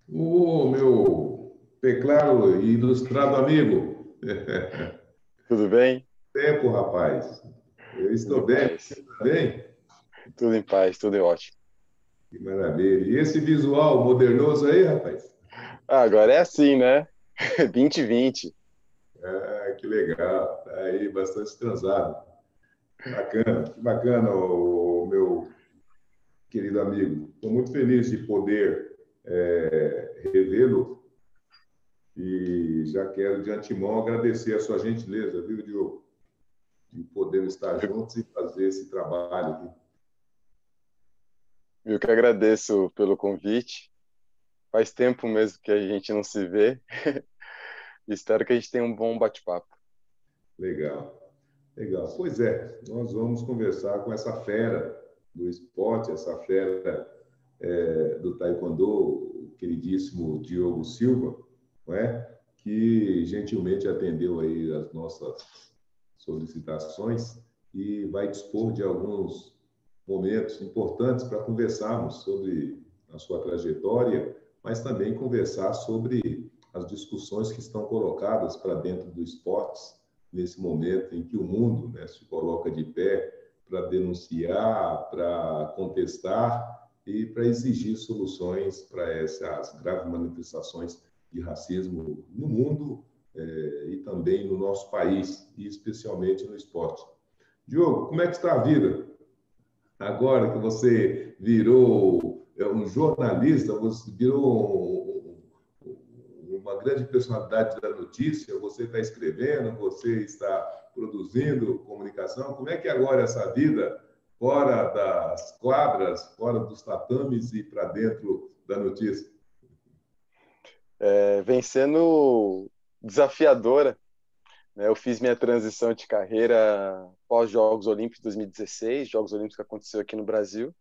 Ô, meu teclado e ilustrado amigo. Tudo bem? Tempo, rapaz. Eu Tudo em estou bem, você paz. está bem? Tudo em paz, tudo ótimo. Que maravilha. E esse visual modernoso aí, rapaz? Agora é assim, né? 2020. Ah, que legal. Tá aí bastante transado. Bacana, que bacana, meu querido amigo. Estou muito feliz de poder revê-lo e já quero de antemão agradecer a sua gentileza, viu, Diogo, de podermos estar Eu, juntos e fazer esse trabalho aqui. eu que agradeço pelo convite. Faz tempo mesmo que a gente não se vê. Espero que a gente tenha um bom bate-papo. Legal. Legal. Pois é, nós vamos conversar com essa fera do esporte, essa fera do taekwondo, o queridíssimo Diogo Silva, não é? Que gentilmente atendeu aí as nossas solicitações e vai dispor de alguns momentos importantes para conversarmos sobre a sua trajetória, mas também conversar sobre as discussões que estão colocadas para dentro do esporte nesse momento em que o mundo, né, se coloca de pé para denunciar, para contestar e para exigir soluções para essas graves manifestações de racismo no mundo e também no nosso país, e especialmente no esporte. Diogo, como é que está a vida? Agora que você virou um jornalista, você virou uma grande personalidade da notícia, você está escrevendo, você está produzindo comunicação. Como é que é agora essa vida fora das quadras, fora dos tatames e para dentro da notícia? Vem sendo desafiadora, né? Eu fiz minha transição de carreira pós Jogos Olímpicos de 2016, Jogos Olímpicos que aconteceu aqui no Brasil.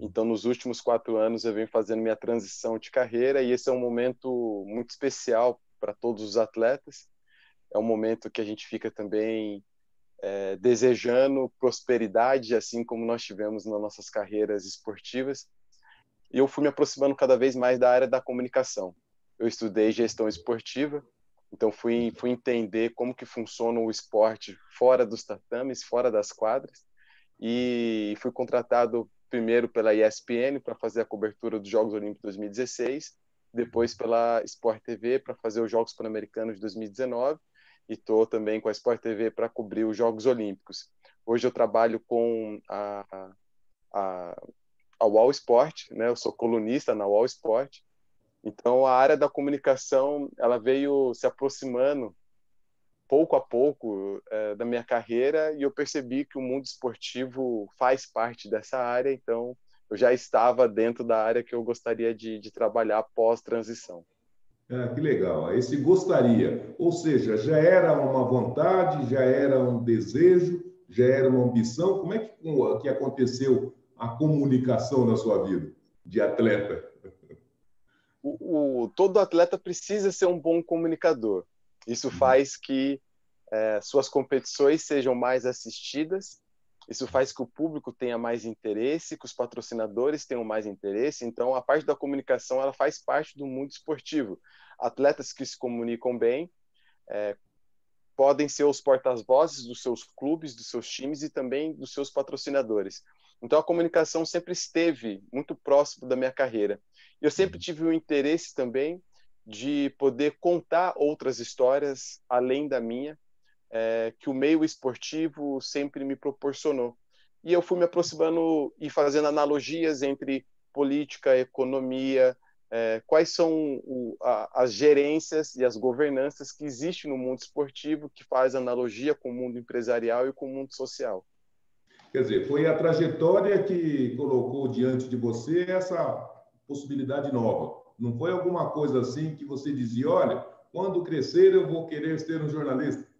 Então, nos últimos 4 anos, eu venho fazendo minha transição de carreira e esse é um momento muito especial para todos os atletas. É um momento que a gente fica também desejando prosperidade, assim como nós tivemos nas nossas carreiras esportivas. E eu fui me aproximando cada vez mais da área da comunicação. Eu estudei gestão esportiva, então fui entender como que funciona o esporte fora dos tatames, fora das quadras, e fui contratado primeiro pela ESPN para fazer a cobertura dos Jogos Olímpicos de 2016, depois pela Sport TV para fazer os Jogos Pan-Americanos de 2019 e estou também com a Sport TV para cobrir os Jogos Olímpicos. Hoje eu trabalho com a, a Wall Sport, né? Eu sou colunista na Wall Sport. Então a área da comunicação ela veio se aproximando pouco a pouco da minha carreira e eu percebi que o mundo esportivo faz parte dessa área, então eu já estava dentro da área que eu gostaria de trabalhar pós transição. Ah, que legal. Esse gostaria, ou seja, já era uma vontade, já era um desejo, já era uma ambição. Como é que aconteceu a comunicação na sua vida de atleta? Todo atleta precisa ser um bom comunicador. Isso faz que suas competições sejam mais assistidas, isso faz que o público tenha mais interesse, que os patrocinadores tenham mais interesse. Então, a parte da comunicação ela faz parte do mundo esportivo. Atletas que se comunicam bem podem ser os porta-vozes dos seus clubes, dos seus times e também dos seus patrocinadores. Então, a comunicação sempre esteve muito próximo da minha carreira. Eu sempre tive o interesse também de poder contar outras histórias além da minha, que o meio esportivo sempre me proporcionou. E eu fui me aproximando e fazendo analogias entre política, economia, quais são as gerências e as governanças que existem no mundo esportivo que faz analogia com o mundo empresarial e com o mundo social. Quer dizer, foi a trajetória que colocou diante de você essa possibilidade nova. Não foi alguma coisa assim que você dizia, olha, quando crescer eu vou querer ser um jornalista.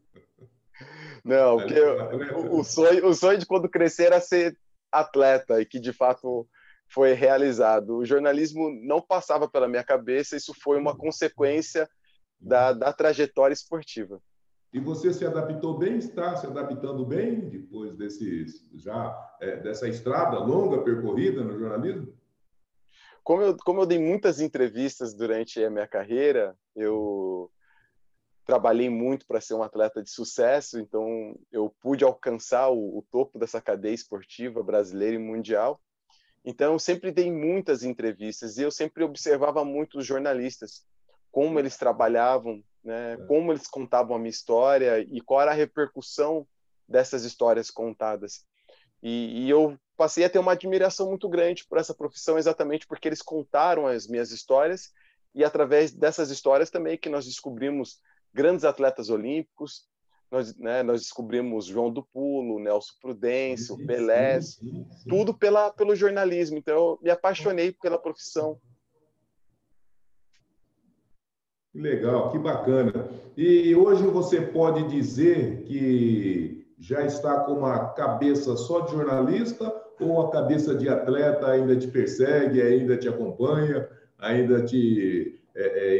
Não, Ali, porque um atleta. o sonho de quando crescer era ser atleta e que de fato foi realizado. O jornalismo não passava pela minha cabeça, isso foi uma consequência da trajetória esportiva. E você se adaptou bem, está se adaptando bem depois dessa estrada longa percorrida no jornalismo? Como eu dei muitas entrevistas durante a minha carreira, eu trabalhei muito para ser um atleta de sucesso, então eu pude alcançar o topo dessa cadeia esportiva brasileira e mundial. Então eu sempre dei muitas entrevistas e eu sempre observava muito os jornalistas, como eles trabalhavam, né, como eles contavam a minha história e qual era a repercussão dessas histórias contadas. E eu passei a ter uma admiração muito grande por essa profissão, exatamente porque eles contaram as minhas histórias, e através dessas histórias também que nós descobrimos grandes atletas olímpicos, nós descobrimos João do Pulo, Nelson Prudêncio, Sim, Pelé, sim, sim, sim. tudo pelo jornalismo. Então eu me apaixonei pela profissão. Que legal, que bacana. E hoje você pode dizer que já está com uma cabeça só de jornalista ou a cabeça de atleta ainda te persegue, ainda te acompanha, ainda te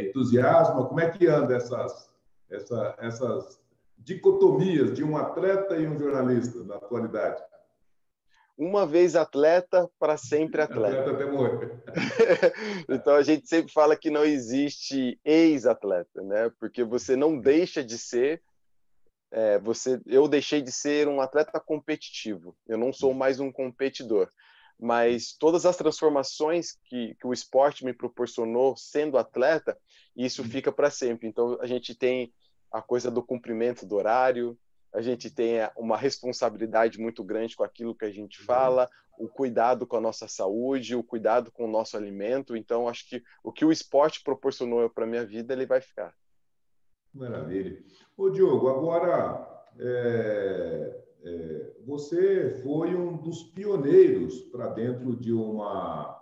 entusiasma? Como é que anda essas dicotomias de um atleta e um jornalista na atualidade? Uma vez atleta, para sempre Atleta atleta. até morrer. Então a gente sempre fala que não existe ex-atleta, né? Porque você não deixa de ser. Eu deixei de ser um atleta competitivo. Eu não sou mais um competidor. Mas todas as transformações que o esporte me proporcionou sendo atleta, isso fica para sempre. Então a gente tem a coisa do cumprimento do horário, a gente tem uma responsabilidade muito grande com aquilo que a gente fala, o cuidado com a nossa saúde, o cuidado com o nosso alimento. Então acho que o que o esporte proporcionou para minha vida, ele vai ficar. Maravilha. Ô, Diogo, agora você foi um dos pioneiros para dentro de uma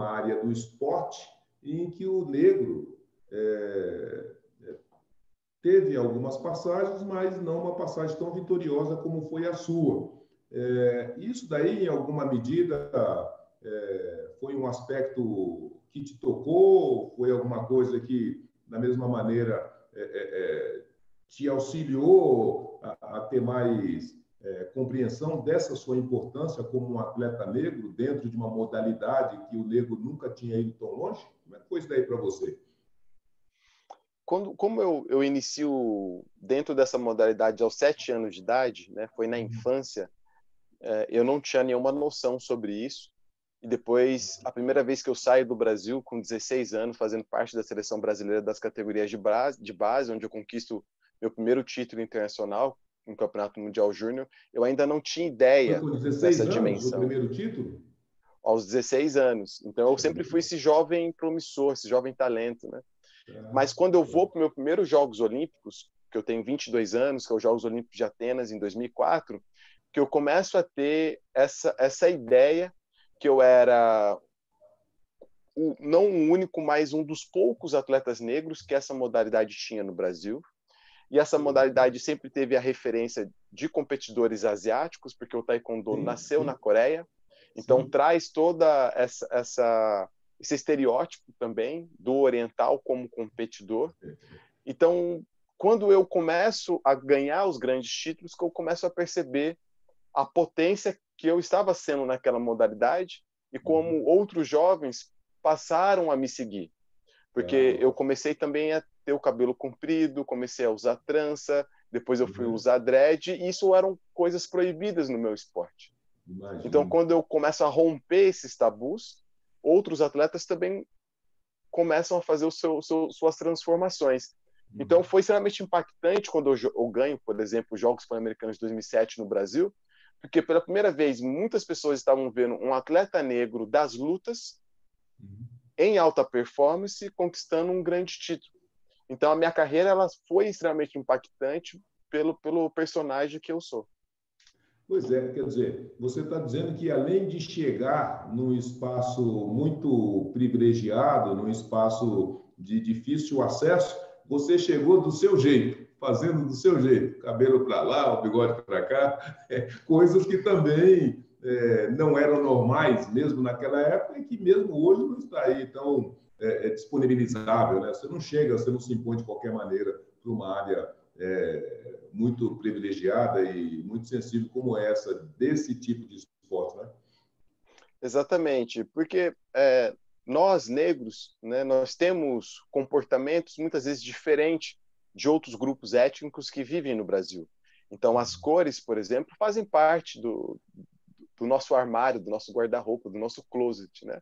área do esporte em que o negro é, teve algumas passagens, mas não uma passagem tão vitoriosa como foi a sua. Isso daí, em alguma medida, foi um aspecto que te tocou? Foi alguma coisa que, da mesma maneira, te auxiliou a ter mais compreensão dessa sua importância como um atleta negro dentro de uma modalidade que o negro nunca tinha ido tão longe? Como é que foi isso daí para você? Como eu inicio dentro dessa modalidade aos 7 anos de idade, né, foi na infância, eu não tinha nenhuma noção sobre isso. E depois, a primeira vez que eu saio do Brasil, com 16 anos, fazendo parte da seleção brasileira das categorias de base, onde eu conquisto meu primeiro título internacional, no Campeonato Mundial Júnior, eu ainda não tinha Foi ideia com 16 dessa anos o dimensão, primeiro título? aos 16 anos. Então, eu sempre fui esse jovem promissor, esse jovem talento, né? Mas quando eu vou para os meus primeiros Jogos Olímpicos, que eu tenho 22 anos, que é os Jogos Olímpicos de Atenas em 2004, que eu começo a ter essa ideia que eu era não o único, mas um dos poucos atletas negros que essa modalidade tinha no Brasil. E essa modalidade sempre teve a referência de competidores asiáticos, porque o Taekwondo Sim, nasceu na sim, Coreia, então sim. traz toda esse estereótipo também do oriental como competidor. Então, quando eu começo a ganhar os grandes títulos, que eu começo a perceber a potência que eu estava sendo naquela modalidade e como outros jovens passaram a me seguir. Porque eu comecei também a ter o cabelo comprido, comecei a usar trança, depois eu fui usar dread, e isso eram coisas proibidas no meu esporte. Então, Imagino. quando eu começo a romper esses tabus, outros atletas também começam a fazer suas transformações. Então, foi extremamente impactante quando eu ganho, por exemplo, os Jogos Pan-Americanos de 2007 no Brasil, porque pela primeira vez muitas pessoas estavam vendo um atleta negro das lutas em alta performance conquistando um grande título. Então, a minha carreira ela foi extremamente impactante pelo personagem que eu sou. Pois é, quer dizer, você está dizendo que além de chegar num espaço muito privilegiado, num espaço de difícil acesso, você chegou do seu jeito, fazendo do seu jeito, cabelo para lá, o bigode para cá, coisas que também não eram normais mesmo naquela época e que mesmo hoje não está aí tão disponibilizável, né? Você não chega, você não se impõe de qualquer maneira para uma área muito privilegiada e muito sensível como essa, desse tipo de esporte, né? Exatamente, porque nós, negros, né, nós temos comportamentos muitas vezes diferentes de outros grupos étnicos que vivem no Brasil. Então, as cores, por exemplo, fazem parte do nosso armário, do nosso guarda-roupa, do nosso closet, né?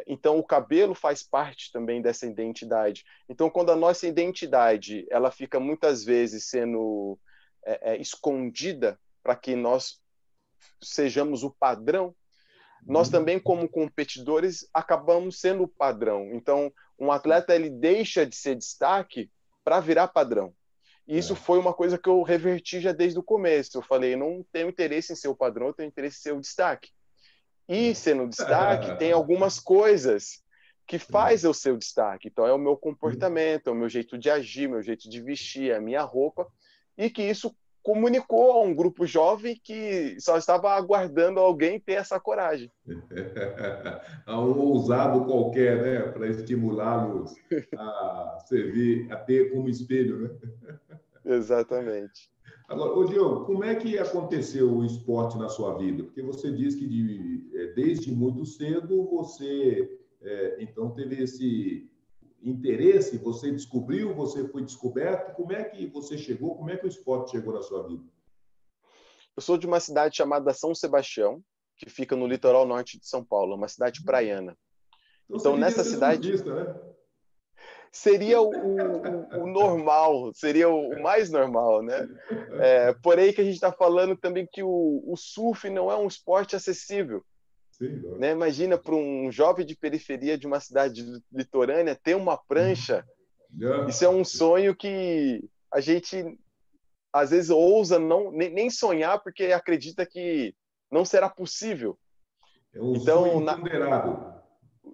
Então, o cabelo faz parte também dessa identidade. Então, quando a nossa identidade ela fica muitas vezes sendo escondida para que nós sejamos o padrão, nós também, como competidores, acabamos sendo o padrão. Então, um atleta ele deixa de ser destaque para virar padrão. E isso foi uma coisa que eu reverti já desde o começo. Eu falei, não tenho interesse em ser o padrão, eu tenho interesse em ser o destaque. E sendo destaque, tem algumas coisas que faz eu ser o destaque. Então, é o meu comportamento, é o meu jeito de agir, meu jeito de vestir, é a minha roupa, e que isso comunicou a um grupo jovem que só estava aguardando alguém ter essa coragem. A um ousado qualquer, né? Para estimulá-los a servir, a ter como espelho, né? Exatamente. Agora, ô Diogo, como é que aconteceu o esporte na sua vida? Porque você diz que desde muito cedo você então teve esse interesse, você descobriu, você foi descoberto. Como é que você chegou? Como é que o esporte chegou na sua vida? Eu sou de uma cidade chamada São Sebastião, que fica no litoral norte de São Paulo, uma cidade praiana. Então, você nessa devia ser cidade surfista, né? seria o normal, seria o mais normal, né? Porém, que a gente está falando também que o surf não é um esporte acessível. Sim, Né? Imagina para um jovem de periferia de uma cidade litorânea ter uma prancha. Isso é um sonho que a gente às vezes ousa nem sonhar porque acredita que não será possível. É um Então, sonho imponderável.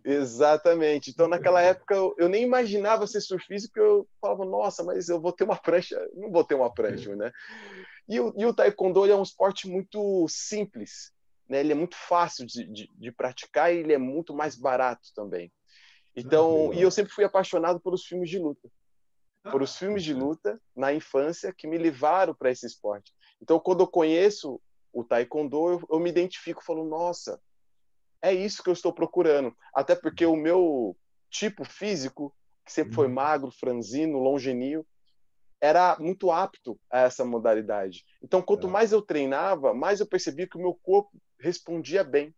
exatamente. Então, naquela época, eu nem imaginava ser surfista, porque eu falava, nossa, mas eu vou ter uma prancha. Não vou ter uma prancha, né? E o taekwondo é um esporte muito simples, né? Ele é muito fácil de praticar e ele é muito mais barato também. Então, e eu sempre fui apaixonado pelos filmes de luta. Por os filmes de luta na infância que me levaram para esse esporte. Então, quando eu conheço o taekwondo, eu me identifico, falo, nossa, é isso que eu estou procurando. Até porque o meu tipo físico, que sempre foi magro, franzino, longeninho, era muito apto a essa modalidade. Então, quanto mais eu treinava, mais eu percebia que o meu corpo respondia bem.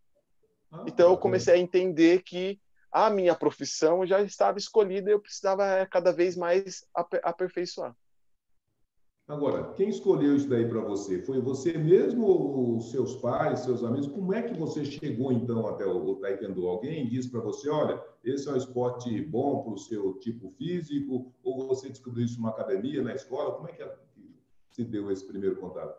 Então, eu comecei a entender que a minha profissão já estava escolhida e eu precisava cada vez mais aperfeiçoar. Agora, quem escolheu isso daí para você? Foi você mesmo ou os seus pais, seus amigos? Como é que você chegou, então, até o Taekwondo? Alguém disse para você, olha, esse é um esporte bom para o seu tipo físico? Ou você descobriu isso numa academia, na escola? Como é que se deu esse primeiro contato?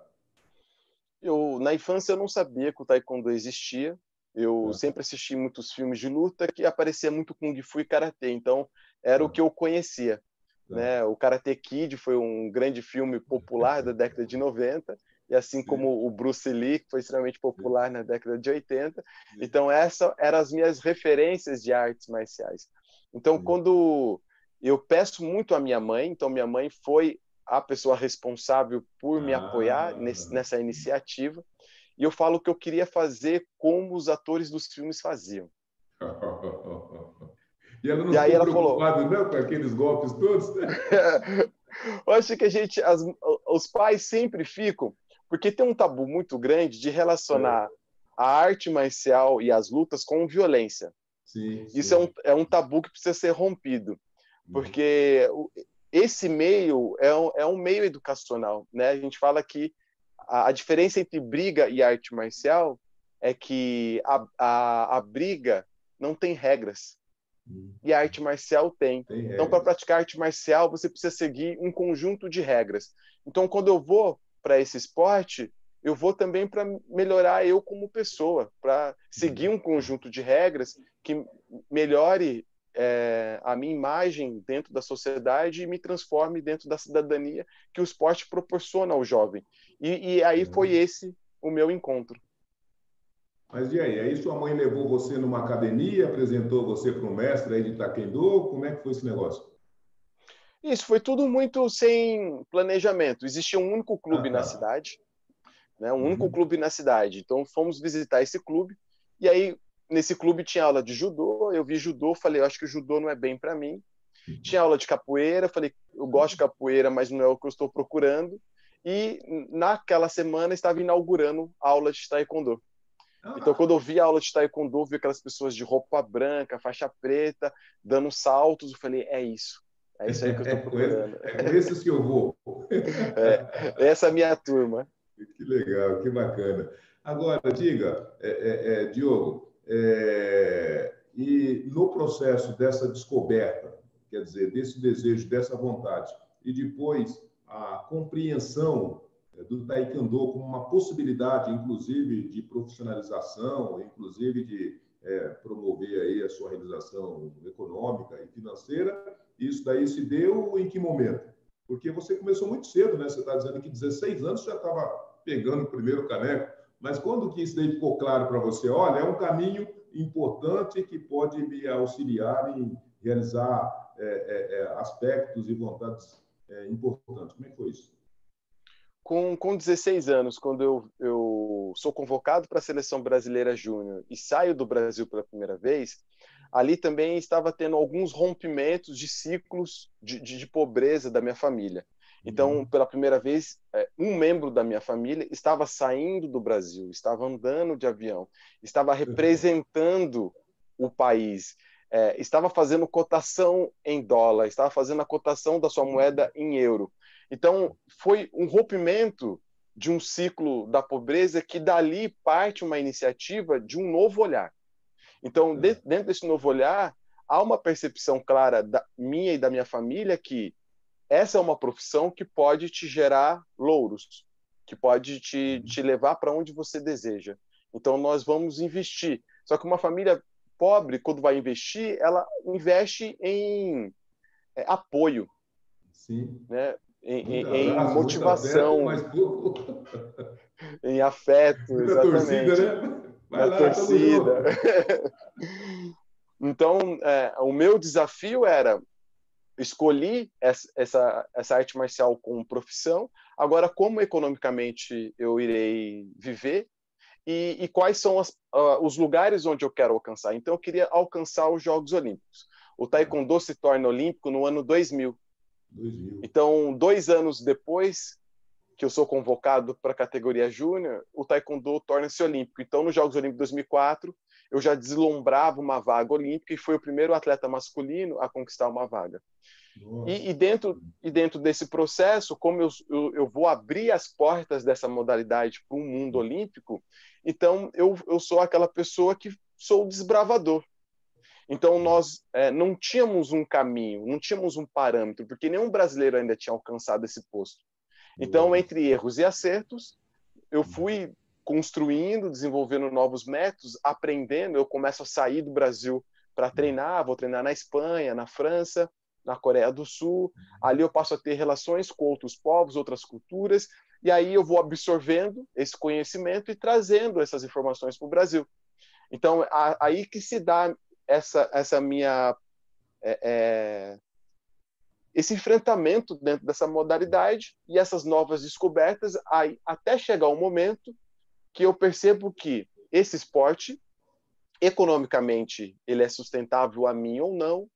Na infância, eu não sabia que o Taekwondo existia. Eu sempre assisti muitos filmes de luta que aparecia muito Kung Fu e Karatê. Então, era o que eu conhecia. Né? O Karate Kid foi um grande filme popular da década de 90, e assim como o Bruce Lee, que foi extremamente popular na década de 80. Então, essas eram as minhas referências de artes marciais. Então, quando eu peço muito à minha mãe, então minha mãe foi a pessoa responsável por me apoiar nessa iniciativa, e eu falo que eu queria fazer como os atores dos filmes faziam. E ela não E aí ficou ela falou, preocupada, não, com aqueles golpes todos? eu acho que os pais sempre ficam, porque tem um tabu muito grande de relacionar a arte marcial e as lutas com violência. Sim, Isso é um tabu que precisa ser rompido, porque esse meio é um meio educacional, né? A gente fala que a diferença entre briga e arte marcial é que a briga não tem regras. E a arte marcial tem. Então, para praticar arte marcial, você precisa seguir um conjunto de regras. Então, quando eu vou para esse esporte, eu vou também para melhorar eu como pessoa, para seguir um conjunto de regras que melhore a minha imagem dentro da sociedade e me transforme dentro da cidadania que o esporte proporciona ao jovem. E aí foi esse o meu encontro. Mas e aí? Aí sua mãe levou você numa academia, apresentou você para um mestre aí de Taekwondo? Como é que foi esse negócio? Isso foi tudo muito sem planejamento. Existia um único clube na cidade, né? Um único clube na cidade. Então fomos visitar esse clube e aí nesse clube tinha aula de judô, eu vi judô, falei, eu acho que o judô não é bem para mim. Tinha aula de capoeira, falei, eu gosto de capoeira, mas não é o que eu estou procurando. E naquela semana estava inaugurando a aula de taekwondo. Então, Ah, quando eu vi a aula de taekwondo, vi aquelas pessoas de roupa branca, faixa preta, dando saltos, eu falei, é isso aí que eu estou procurando. é com esses que eu vou. Essa é a minha turma. Que legal, que bacana. Agora, diga, Diogo, e no processo dessa descoberta, quer dizer, desse desejo, dessa vontade, e depois a compreensão do Taekwondo como uma possibilidade, inclusive, de profissionalização, inclusive de promover aí a sua realização econômica e financeira, isso daí se deu em que momento? Porque você começou muito cedo, né? Você está dizendo que 16 anos já estava pegando o primeiro caneco. Mas quando que isso daí ficou claro para você? Olha, é um caminho importante que pode me auxiliar em realizar aspectos e vontades importantes. Como é que foi isso? Com 16 anos, quando eu sou convocado para a Seleção Brasileira Júnior e saio do Brasil pela primeira vez, ali também estava tendo alguns rompimentos de ciclos de pobreza da minha família. Então, pela primeira vez, um membro da minha família estava saindo do Brasil, estava andando de avião, estava representando o país, estava fazendo cotação em dólar, estava fazendo a cotação da sua moeda em euro. Então, foi um rompimento de um ciclo da pobreza que dali parte uma iniciativa de um novo olhar. Então, dentro desse novo olhar, há uma percepção clara da minha e da minha família que essa é uma profissão que pode te gerar louros, que pode te levar para onde você deseja. Então, nós vamos investir. Só que uma família pobre, quando vai investir, ela investe em apoio, Sim. né? Muito Em abraço, muito afeto, motivação, mas pouco. em afeto, Muita torcida, exatamente, né? Vai na lá, tamo torcida. junto. Então, o meu desafio era escolhi essa arte marcial como profissão, agora como economicamente eu irei viver e quais são os lugares onde eu quero alcançar. Então, eu queria alcançar os Jogos Olímpicos. O Taekwondo se torna olímpico no ano 2000. 2000. Então, 2 anos depois que eu sou convocado para a categoria júnior, o taekwondo torna-se olímpico. Então, nos Jogos Olímpicos de 2004, eu já deslumbrava uma vaga olímpica e fui o primeiro atleta masculino a conquistar uma vaga. E dentro desse processo, como eu vou abrir as portas dessa modalidade para um mundo olímpico, então eu sou aquela pessoa que sou o desbravador. Então, nós não tínhamos um caminho, não tínhamos um parâmetro, porque nenhum brasileiro ainda tinha alcançado esse posto. Então, entre erros e acertos, eu fui construindo, desenvolvendo novos métodos, aprendendo. Eu começo a sair do Brasil para treinar, vou treinar na Espanha, na França, na Coreia do Sul. Ali eu passo a ter relações com outros povos, outras culturas, e aí eu vou absorvendo esse conhecimento e trazendo essas informações para o Brasil. Então, aí que se dá essa minha esse enfrentamento dentro dessa modalidade e essas novas descobertas, aí, até chegar um momento que eu percebo que esse esporte, economicamente, ele é sustentável a mim ou não,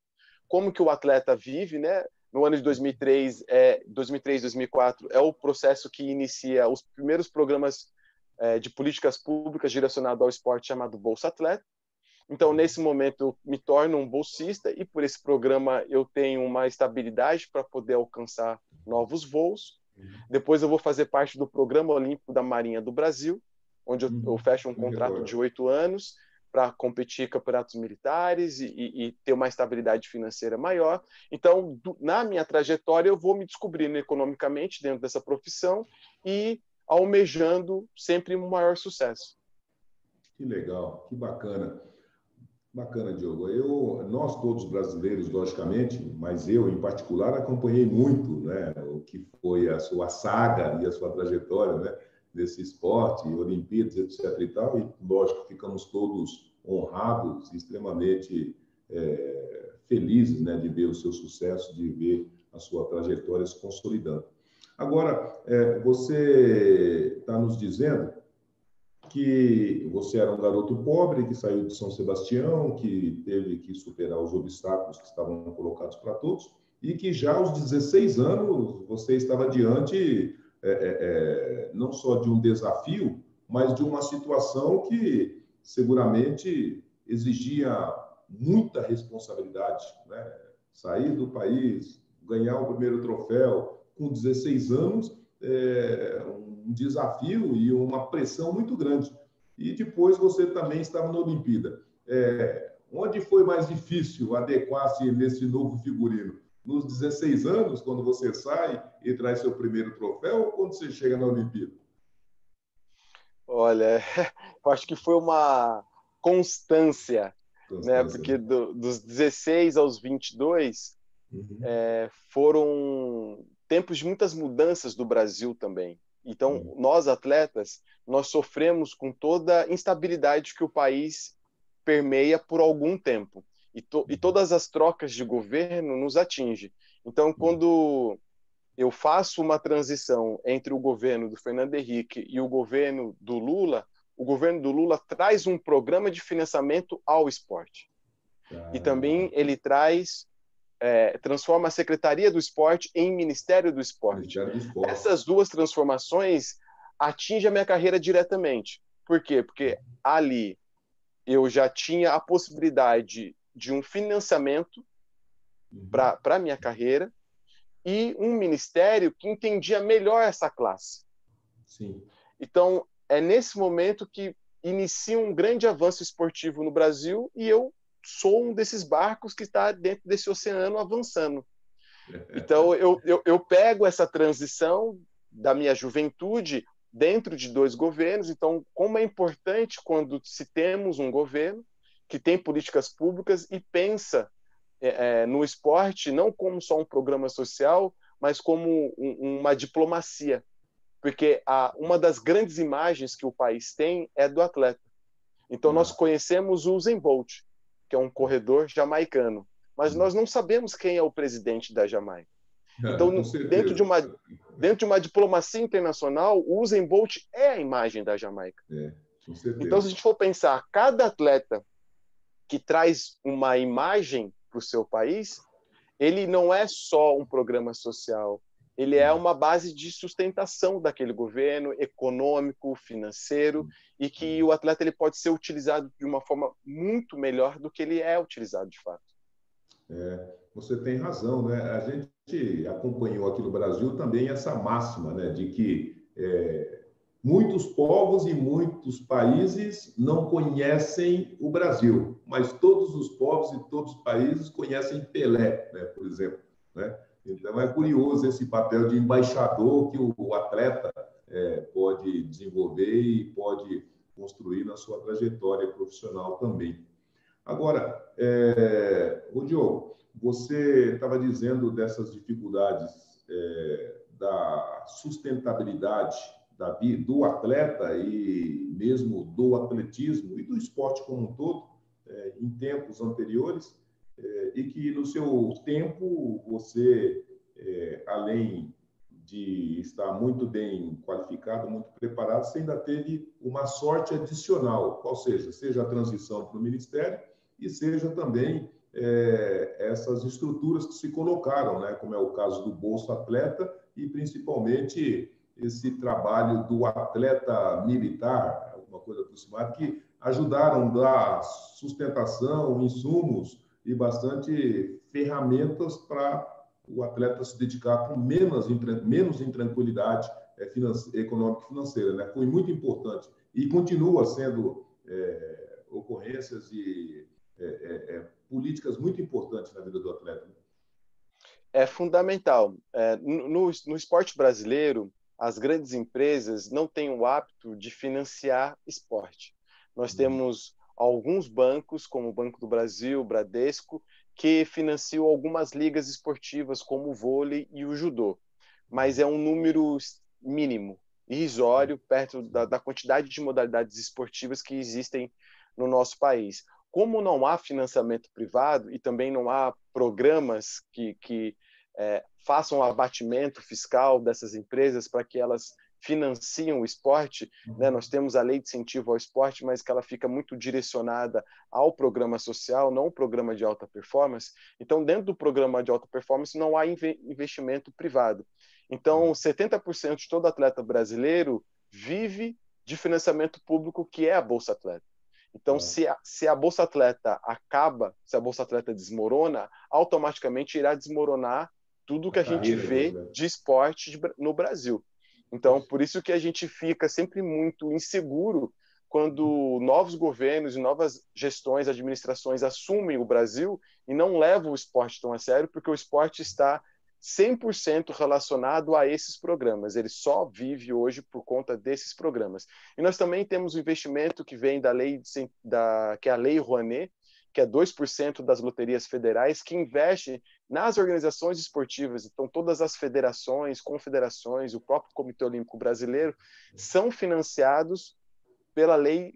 como que o atleta vive, né? No ano de 2003, 2004, é o processo que inicia os primeiros programas de políticas públicas direcionados ao esporte chamado Bolsa Atleta. Então, nesse momento, eu me torno um bolsista e por esse programa eu tenho uma estabilidade para poder alcançar novos voos. Depois eu vou fazer parte do Programa Olímpico da Marinha do Brasil, onde eu fecho um contrato de 8 anos para competir em campeonatos militares e ter uma estabilidade financeira maior. Então, na minha trajetória, eu vou me descobrindo economicamente dentro dessa profissão e almejando sempre um maior sucesso. Que legal, que bacana. Bacana, Diogo. Nós todos brasileiros, logicamente, mas eu em particular acompanhei muito, né, o que foi a sua saga e a sua trajetória, né, desse esporte, Olimpíadas, etc. e tal. E lógico, ficamos todos honrados, extremamente felizes, né, de ver o seu sucesso, de ver a sua trajetória se consolidando. Agora, você está nos dizendo que você era um garoto pobre que saiu de São Sebastião, que teve que superar os obstáculos que estavam colocados para todos, e que já aos 16 anos você estava diante não só de um desafio, mas de uma situação que seguramente exigia muita responsabilidade, né? Sair do país, ganhar o primeiro troféu com 16 anos, um desafio e uma pressão muito grande. E depois você também estava na Olimpíada. Onde foi mais difícil adequar-se nesse novo figurino? Nos 16 anos, quando você sai e traz seu primeiro troféu, ou quando você chega na Olimpíada? Olha, eu acho que foi uma constância, né? Constância, Porque né? dos 16 aos 22 Uhum. foram tempos de muitas mudanças do Brasil também. Então, Uhum. nós atletas, nós sofremos com toda a instabilidade que o país permeia por algum tempo. E todas as trocas de governo nos atingem. Então, quando eu faço uma transição entre o governo do Fernando Henrique e o governo do Lula traz um programa de financiamento ao esporte. E Ah, também ele transforma a Secretaria do Esporte em Ministério do Esporte. Ministério do Esporte. Essas duas transformações atingem a minha carreira diretamente. Por quê? Porque ali eu já tinha a possibilidade de um financiamento Uhum. para a minha carreira e um ministério que entendia melhor essa classe. Sim. Então, é nesse momento que inicia um grande avanço esportivo no Brasil e eu sou um desses barcos que está dentro desse oceano avançando. Então, eu pego essa transição da minha juventude dentro de dois governos. Então, como é importante quando se temos um governo que tem políticas públicas e pensa no esporte não como só um programa social, mas como uma diplomacia. Porque uma das grandes imagens que o país tem é do atleta. Então, nós Ah, conhecemos o Usain Bolt, que é um corredor jamaicano, mas nós não sabemos quem é o presidente da Jamaica. com Então, certeza. dentro de uma diplomacia internacional, o Usain Bolt é a imagem da Jamaica. Com Então, se certeza. a gente for pensar, cada atleta que traz uma imagem para o seu país, ele não é só um programa social, ele é uma base de sustentação daquele governo econômico, financeiro, e que o atleta ele pode ser utilizado de uma forma muito melhor do que ele é utilizado de fato. Você tem razão, né? A gente acompanhou aqui no Brasil também essa máxima, né, de que muitos povos e muitos países não conhecem o Brasil, mas todos os povos e todos os países conhecem Pelé, né, por exemplo, né? Então é curioso esse papel de embaixador que o atleta pode desenvolver e pode construir na sua trajetória profissional também. Agora, o Diogo, você estava dizendo dessas dificuldades da sustentabilidade do atleta e mesmo do atletismo e do esporte como um todo, em tempos anteriores, e que no seu tempo você, além de estar muito bem qualificado, muito preparado, você ainda teve uma sorte adicional, qual seja a transição para o ministério e seja também essas estruturas que se colocaram, né, como é o caso do Bolsa Atleta e principalmente esse trabalho do atleta militar, alguma coisa aproximada, que ajudaram a dar sustentação, insumos e bastante ferramentas para o atleta se dedicar com menos intranquilidade econômica e financeira. Né? Foi muito importante e continua sendo ocorrências e políticas muito importantes na vida do atleta. É fundamental. No esporte brasileiro, as grandes empresas não têm o hábito de financiar esporte. Nós temos alguns bancos, como o Banco do Brasil, o Bradesco, que financiam algumas ligas esportivas, como o vôlei e o judô. Mas é um número mínimo, irrisório, perto da quantidade de modalidades esportivas que existem no nosso país. Como não há financiamento privado e também não há programas que façam o abatimento fiscal dessas empresas para que elas financiam o esporte, né? Nós temos a lei de incentivo ao esporte, mas que ela fica muito direcionada ao programa social, não ao programa de alta performance. Então, dentro do programa de alta performance, não há investimento privado. Então, 70% de todo atleta brasileiro vive de financiamento público, que é a Bolsa Atleta. Então, se a Bolsa Atleta acaba, se a Bolsa Atleta desmorona, automaticamente irá desmoronar tudo que a gente vê de esporte no Brasil. Então, por isso que a gente fica sempre muito inseguro quando novos governos e novas gestões, administrações assumem o Brasil e não levam o esporte tão a sério, porque o esporte está 100% relacionado a esses programas. Ele só vive hoje por conta desses programas. E nós também temos o investimento que vem da lei, que é a Lei Rouanet, que é 2% das loterias federais, que investe nas organizações esportivas. Então, todas as federações, confederações, o próprio Comitê Olímpico Brasileiro são financiados pela Lei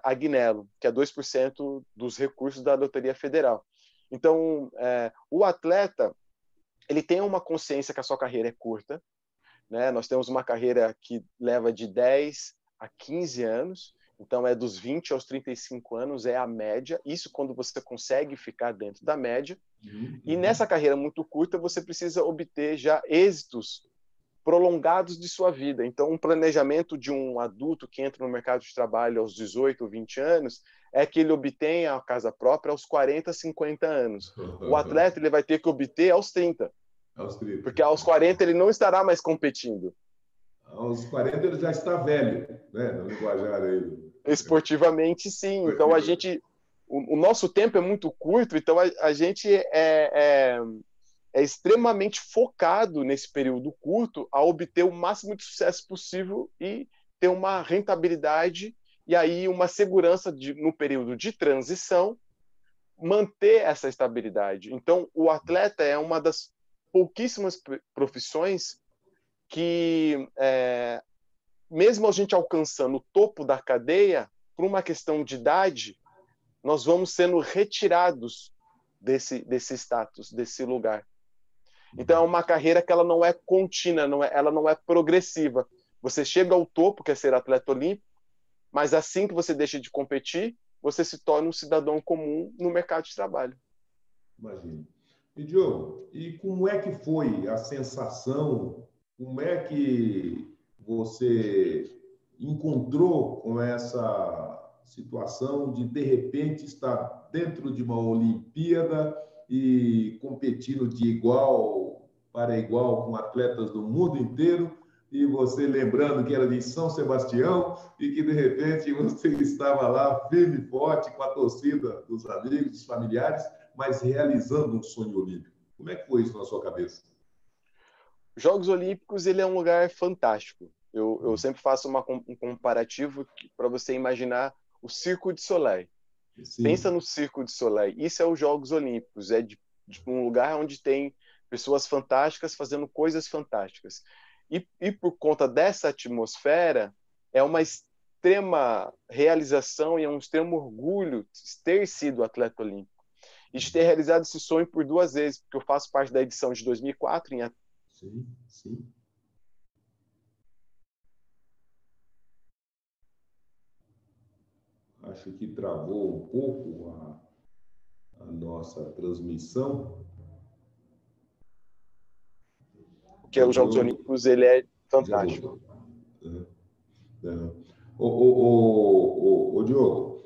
Agnello, que é 2% dos recursos da Loteria Federal. Então, o atleta ele tem uma consciência que a sua carreira é curta, né? Nós temos uma carreira que leva de 10 a 15 anos, então é dos 20 aos 35 anos, é a média, isso quando você consegue ficar dentro da média, e nessa carreira muito curta você precisa obter já êxitos prolongados de sua vida. Então, um planejamento de um adulto que entra no mercado de trabalho aos 18 ou 20 anos é que ele obtenha a casa própria aos 40, 50 anos. O atleta ele vai ter que obter aos 30. Porque aos 40 ele não estará mais competindo. Aos 40 ele já está velho, né? No linguajar aí. Esportivamente, sim. Então, o nosso tempo é muito curto, então a gente é extremamente focado nesse período curto a obter o máximo de sucesso possível e ter uma rentabilidade e aí uma segurança no período de transição, manter essa estabilidade. Então, o atleta é uma das pouquíssimas profissões que, mesmo a gente alcançando o topo da cadeia, por uma questão de idade, nós vamos sendo retirados desse status, desse lugar. Então, é uma carreira que ela não é contínua, ela não é progressiva. Você chega ao topo, que é ser atleta olímpico, mas assim que você deixa de competir, você se torna um cidadão comum no mercado de trabalho. Imagina. E, Diogo, e como é que foi a sensação, como é que você encontrou com essa situação de repente, estar dentro de uma Olimpíada e competindo de igual para igual com atletas do mundo inteiro, e você lembrando que era de São Sebastião e que, de repente, você estava lá firme e forte com a torcida dos amigos, dos familiares, mas realizando um sonho olímpico. Como é que foi isso na sua cabeça? Jogos Olímpicos, ele é um lugar fantástico. Eu sempre faço um comparativo para você imaginar o Circo de Soleil. Sim. Pensa no Circo de Soleil. Isso é os Jogos Olímpicos. É de um lugar onde tem pessoas fantásticas fazendo coisas fantásticas. E por conta dessa atmosfera, é uma extrema realização e é um extremo orgulho ter sido atleta olímpico. E de ter realizado esse sonho por 2 vezes, porque eu faço parte da edição de 2004 em Sim, sim. Acho que travou um pouco a nossa transmissão. Porque os Jogos Olímpicos, ele é fantástico. Ô, Diogo,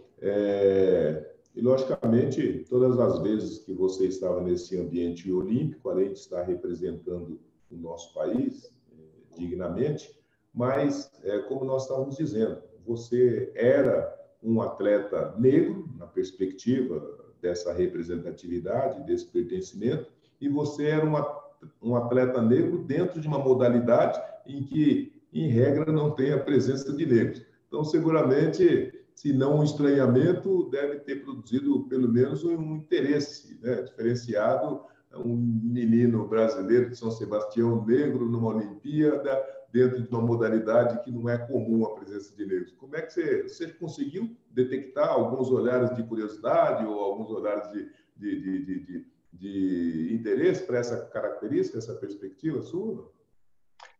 e logicamente, todas as vezes que você estava nesse ambiente olímpico, além de estar representando o nosso país dignamente, mas, como nós estávamos dizendo, você era um atleta negro, na perspectiva dessa representatividade, desse pertencimento, e você era um atleta negro dentro de uma modalidade em que, em regra, não tem a presença de negros. Então, seguramente, se não um estranhamento, deve ter produzido pelo menos um interesse, né, diferenciado. Um menino brasileiro de São Sebastião, negro, numa Olimpíada, dentro de uma modalidade que não é comum a presença de negros. Como é que você conseguiu detectar alguns olhares de curiosidade ou alguns olhares de interesse para essa característica, essa perspectiva sua?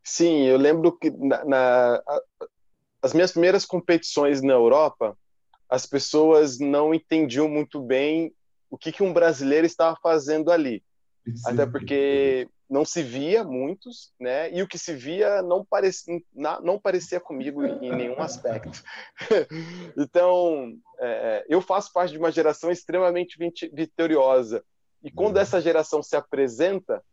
Sim, eu lembro que as minhas primeiras competições na Europa, as pessoas não entendiam muito bem o que um brasileiro estava fazendo ali. Até Sim. porque não se via muitos, né? E o que se via não parecia comigo em nenhum aspecto. Então, eu faço parte de uma geração extremamente vitoriosa. E quando essa geração se apresenta,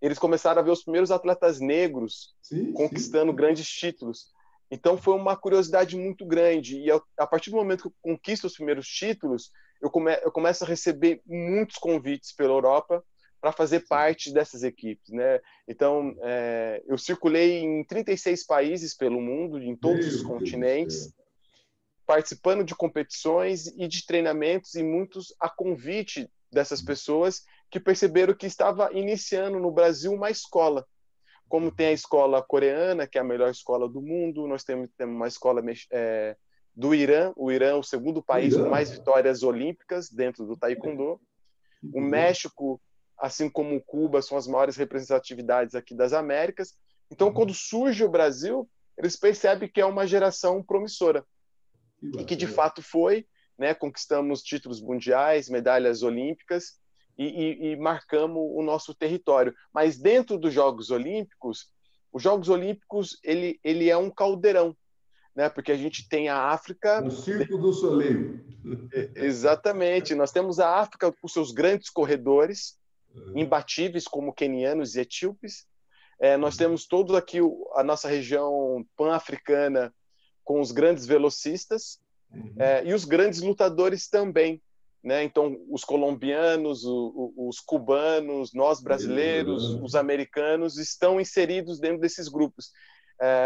eles começaram a ver os primeiros atletas negros Sim, sim. conquistando grandes títulos. Então foi uma curiosidade muito grande. E a partir do momento que eu conquisto os primeiros títulos, eu começo a receber muitos convites pela Europa para fazer Sim. parte dessas equipes, né? Então, eu circulei em 36 países pelo mundo, em todos os Meu Deus do céu. continentes, participando de competições e de treinamentos, e muitos a convite dessas pessoas que perceberam que estava iniciando no Brasil uma escola. Como tem a escola coreana, que é a melhor escola do mundo, nós temos uma escola do Irã, o Irã é o segundo O país com mais Irã? vitórias olímpicas dentro do taekwondo. Que O beleza. México, assim como Cuba, são as maiores representatividades aqui das Américas. Então, quando surge o Brasil, eles percebem que é uma geração promissora Que e que de bacana. fato foi, né? Conquistamos títulos mundiais, medalhas olímpicas e marcamos o nosso território. Mas dentro dos Jogos Olímpicos, os Jogos Olímpicos ele é um caldeirão, né? Porque a gente tem a África. Um Circo do Soleil. Exatamente, nós temos a África com seus grandes corredores, imbatíveis como quenianos e etíopes. Nós temos todo aqui a nossa região pan-africana com os grandes velocistas, e os grandes lutadores também, né? Então, os colombianos, os cubanos, nós brasileiros, Venezuelano. os americanos estão inseridos dentro desses grupos.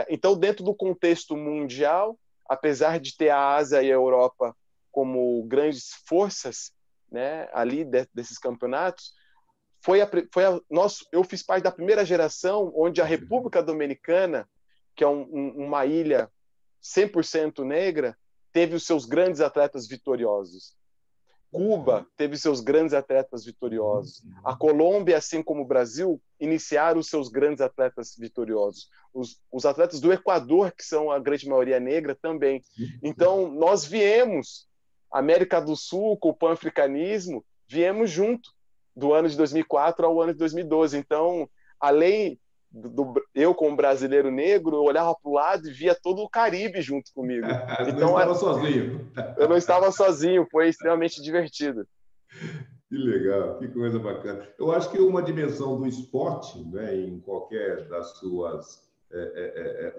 Então, dentro do contexto mundial, apesar de ter a Ásia e a Europa como grandes forças, né, ali desses campeonatos, eu fiz parte da primeira geração onde a República Dominicana, que é uma ilha 100% negra, teve os seus grandes atletas vitoriosos. Cuba teve seus grandes atletas vitoriosos. A Colômbia, assim como o Brasil, iniciaram os seus grandes atletas vitoriosos. Os atletas do Equador, que são a grande maioria negra, também. Então, nós viemos, América do Sul, com o pan-africanismo, viemos junto, do ano de 2004 ao ano de 2012. Então, além eu, como brasileiro negro, eu olhava para o lado e via todo o Caribe junto comigo. Não Então, estava sozinho. eu não estava sozinho, foi extremamente divertido. Que legal, que coisa bacana. Eu acho que uma dimensão do esporte, né, em qualquer das suas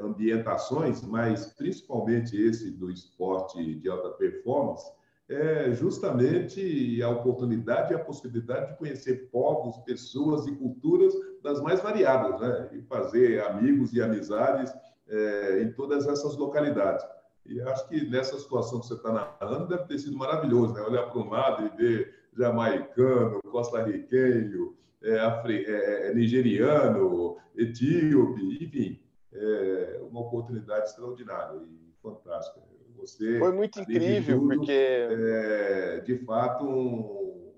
ambientações, mas principalmente esse do esporte de alta performance, é justamente a oportunidade e a possibilidade de conhecer povos, pessoas e culturas das mais variadas, né? E fazer amigos e amizades em todas essas localidades. E acho que nessa situação que você está narrando deve ter sido maravilhoso, né? Olhar para um lado e ver jamaicano, costarriquenho, nigeriano, etíope, enfim, uma oportunidade extraordinária e fantástica. Foi Você, muito além de incrível, tudo, porque de fato, um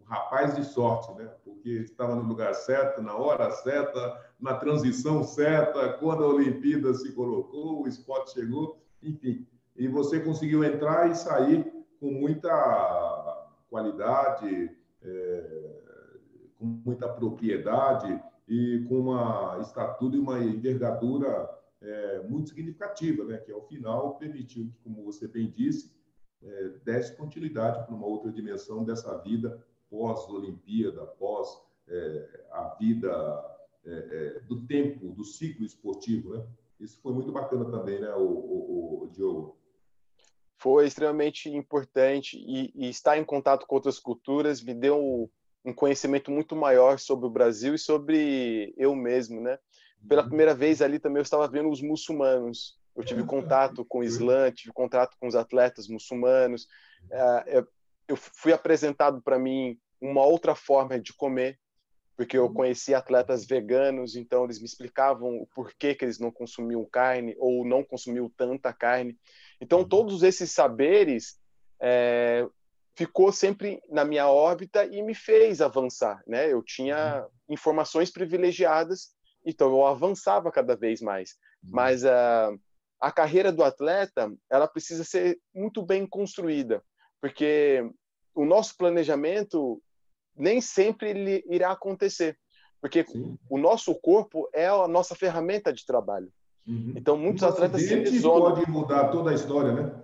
rapaz de sorte, né? Porque estava no lugar certo, na hora certa, na transição certa, quando a Olimpíada se colocou, o esporte chegou, enfim. E você conseguiu entrar e sair com muita qualidade, com muita propriedade e com uma estatura e uma envergadura muito significativa, né? Que ao final permitiu que, como você bem disse, desse continuidade para uma outra dimensão dessa vida pós-Olimpíada, pós a vida do tempo, do ciclo esportivo, né? Isso foi muito bacana também, né, o Diogo? foi extremamente importante, e estar em contato com outras culturas me deu um conhecimento muito maior sobre o Brasil e sobre eu mesmo, né? Pela primeira vez ali também eu estava vendo os muçulmanos. Eu tive contato com o Islã, tive contato com os atletas muçulmanos. Eu fui apresentado para mim uma outra forma de comer, porque eu conheci atletas veganos, então eles me explicavam o porquê que eles não consumiam carne ou não consumiam tanta carne. Então, todos esses saberes ficou sempre na minha órbita e me fez avançar, né? Eu tinha informações privilegiadas então eu avançava cada vez mais. Mas a carreira do atleta, ela precisa ser muito bem construída, porque o nosso planejamento nem sempre ele irá acontecer, porque Sim. o nosso corpo é a nossa ferramenta de trabalho. Então, muitos Um atletas se acidente lesionam. pode mudar toda a história, né?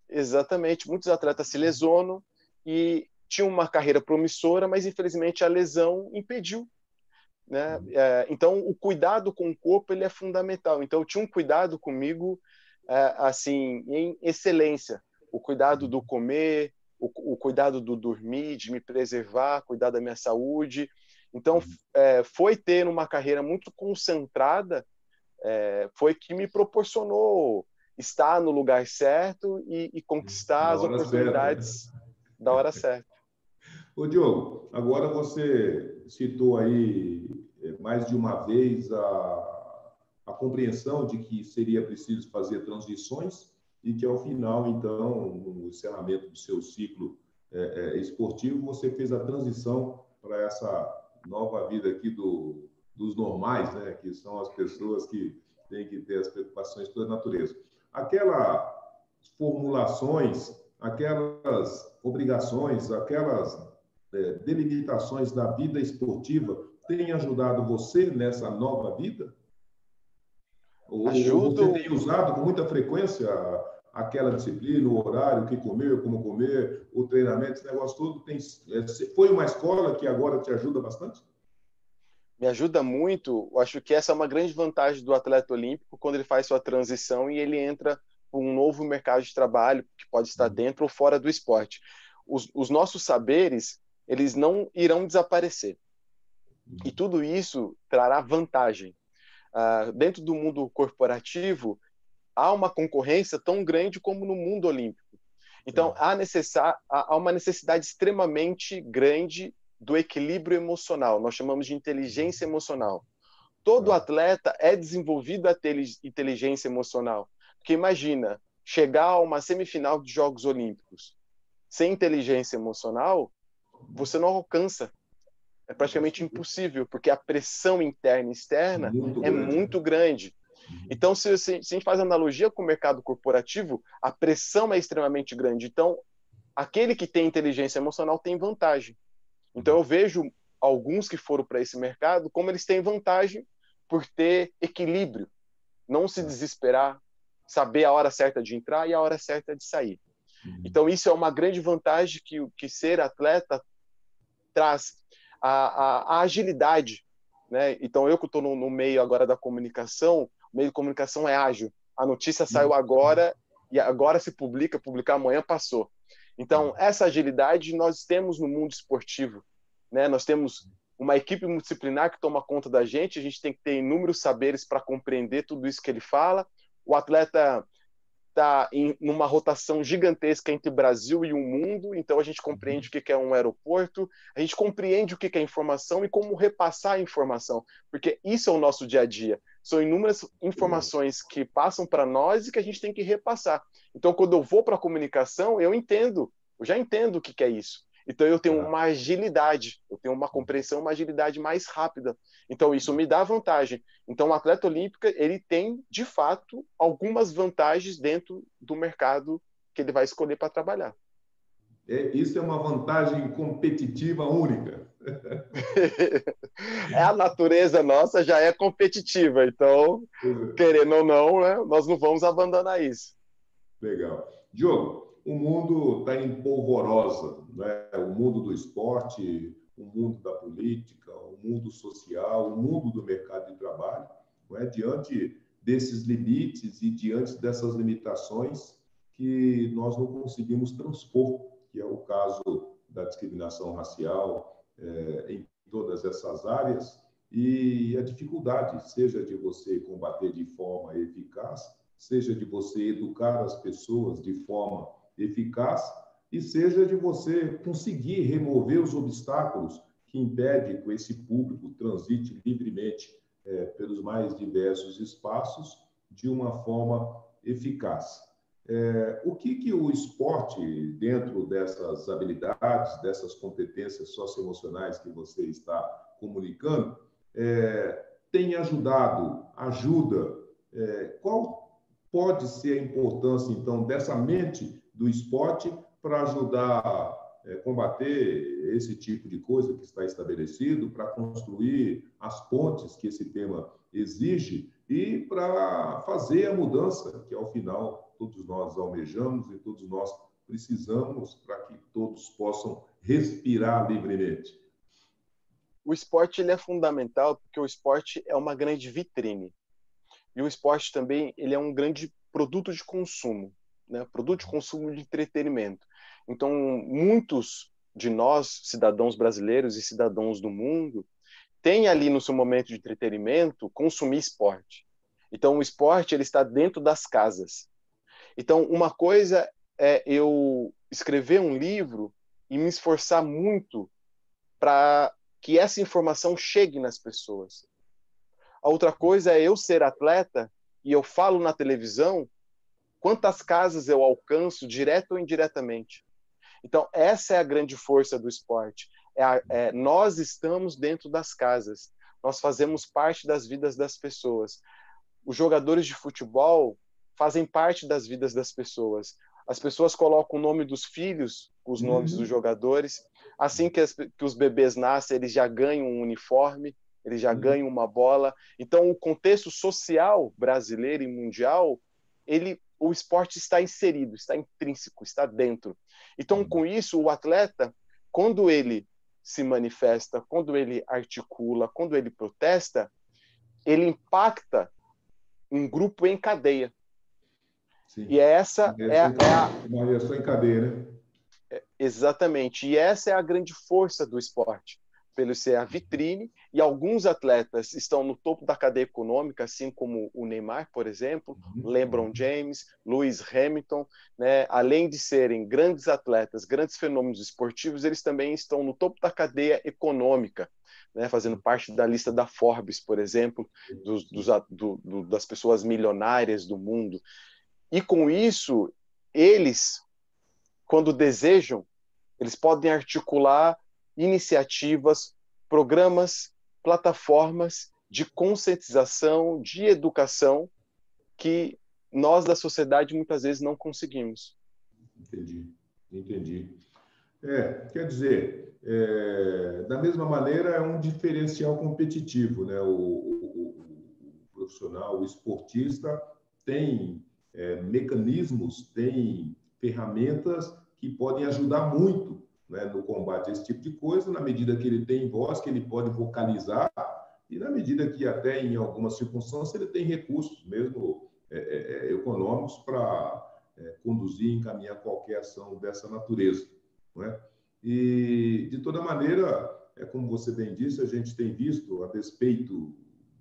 Exatamente. Muitos atletas se lesionam e tinham uma carreira promissora, mas infelizmente a lesão impediu, né? Então, o cuidado com o corpo ele é fundamental. Então, eu tinha um cuidado comigo, assim, em excelência. O cuidado do comer, o cuidado do dormir, de me preservar, cuidar da minha saúde. Então, foi ter uma carreira muito concentrada, foi que me proporcionou estar no lugar certo e conquistar Na as hora certa, né? oportunidades da hora certa. Ô, Diogo, agora você citou aí mais de uma vez a compreensão de que seria preciso fazer transições e que, ao final, então, no encerramento do seu ciclo esportivo, você fez a transição para essa nova vida aqui dos normais, né? Que são as pessoas que têm que ter as preocupações toda a natureza. Aquelas formulações, aquelas obrigações, aquelas delimitações da vida esportiva têm ajudado você nessa nova vida? Ou você Ajudo. tem usado com muita frequência aquela disciplina, o horário, o que comer, como comer, o treinamento, esse negócio todo? Foi uma escola que agora te ajuda bastante? Me ajuda muito. Eu acho que essa é uma grande vantagem do atleta olímpico quando ele faz sua transição e ele entra para um novo mercado de trabalho que pode estar dentro ou fora do esporte. Os nossos saberes, eles não irão desaparecer. E tudo isso trará vantagem. Dentro do mundo corporativo, há uma concorrência tão grande como no mundo olímpico. Então, há uma necessidade extremamente grande do equilíbrio emocional. Nós chamamos de inteligência emocional. Todo atleta é desenvolvido a ter inteligência emocional. Porque imagina, chegar a uma semifinal de Jogos Olímpicos sem inteligência emocional, você não alcança. É praticamente impossível, porque a pressão interna e externa Muito é grande. muito grande. Então, se a gente faz analogia com o mercado corporativo, a pressão é extremamente grande. Então, aquele que tem inteligência emocional tem vantagem. Então, eu vejo alguns que foram para esse mercado como eles têm vantagem por ter equilíbrio, não se desesperar, saber a hora certa de entrar e a hora certa de sair. Então, isso é uma grande vantagem que ser atleta traz. A agilidade, né? Então, eu que estou no meio agora da comunicação, o meio de comunicação é ágil. A notícia saiu agora e agora se publicar amanhã passou. Então, essa agilidade nós temos no mundo esportivo, né? Nós temos uma equipe multidisciplinar que toma conta da gente, a gente tem que ter inúmeros saberes para compreender tudo isso que ele fala. O atleta está numa rotação gigantesca entre o Brasil e o mundo, então a gente compreende o que é um aeroporto, a gente compreende o que é informação e como repassar a informação, porque isso é o nosso dia a dia. São inúmeras informações que passam para nós e que a gente tem que repassar. Então, quando eu vou para a comunicação, eu já entendo o que é isso. Então, eu tenho uma agilidade, eu tenho uma compreensão, uma agilidade mais rápida. Então, isso me dá vantagem. Então, o atleta olímpico, ele tem, de fato, algumas vantagens dentro do mercado que ele vai escolher para trabalhar. Isso é uma vantagem competitiva única. A natureza nossa já é competitiva, então, querendo ou não, né, nós não vamos abandonar isso. Legal. Diogo, o mundo está em polvorosa, né? O mundo do esporte, o mundo da política, o mundo social, o mundo do mercado de trabalho, não é? Diante desses limites e diante dessas limitações que nós não conseguimos transpor, que é o caso da discriminação racial em todas essas áreas, e a dificuldade, seja de você combater de forma eficaz, seja de você educar as pessoas de forma eficaz e seja de você conseguir remover os obstáculos que impedem que esse público transite livremente pelos mais diversos espaços de uma forma eficaz. O que o esporte, dentro dessas habilidades, dessas competências socioemocionais que você está comunicando, tem ajudado, ajuda. Qual pode ser a importância, então, dessa mente do esporte para ajudar a combater esse tipo de coisa que está estabelecido, para construir as pontes que esse tema exige e para fazer a mudança que, ao final, todos nós almejamos e todos nós precisamos para que todos possam respirar livremente? O esporte ele é fundamental porque o esporte é uma grande vitrine. E o esporte também ele é um grande produto de consumo, né? Produto de consumo de entretenimento. Então, muitos de nós, cidadãos brasileiros e cidadãos do mundo, têm ali no seu momento de entretenimento consumir esporte. Então, o esporte ele está dentro das casas. Então, uma coisa é eu escrever um livro e me esforçar muito para que essa informação chegue nas pessoas. A outra coisa é eu ser atleta e eu falo na televisão quantas casas eu alcanço, direto ou indiretamente. Então, essa é a grande força do esporte. Nós estamos dentro das casas. Nós fazemos parte das vidas das pessoas. Os jogadores de futebol fazem parte das vidas das pessoas. As pessoas colocam o nome dos filhos, os nomes dos jogadores. Assim que os bebês nascem, eles já ganham um uniforme, eles já ganham uma bola. Então, o contexto social brasileiro e mundial, o esporte está inserido, está intrínseco, está dentro. Então, com isso, o atleta, quando ele se manifesta, quando ele articula, quando ele protesta, ele impacta um grupo em cadeia. Sim. E essa uma reação em cadeia, né? Exatamente. E essa é a grande força do esporte, pelo ser a vitrine, e alguns atletas estão no topo da cadeia econômica, assim como o Neymar, por exemplo, LeBron James, Lewis Hamilton, né? Além de serem grandes atletas, grandes fenômenos esportivos, eles também estão no topo da cadeia econômica, né? Fazendo parte da lista da Forbes, por exemplo, das pessoas milionárias do mundo. E com isso, eles, quando desejam, eles podem articular iniciativas, programas, plataformas de conscientização, de educação, que nós da sociedade muitas vezes não conseguimos. Entendi. Quer dizer, da mesma maneira, é um diferencial competitivo, né? O profissional, o esportista tem mecanismos, tem ferramentas que podem ajudar muito, né, no combate a esse tipo de coisa, na medida que ele tem voz, que ele pode vocalizar, e na medida que até em algumas circunstâncias ele tem recursos, mesmo econômicos, para conduzir e encaminhar qualquer ação dessa natureza. Não é? E, de toda maneira, como você bem disse, a gente tem visto, a despeito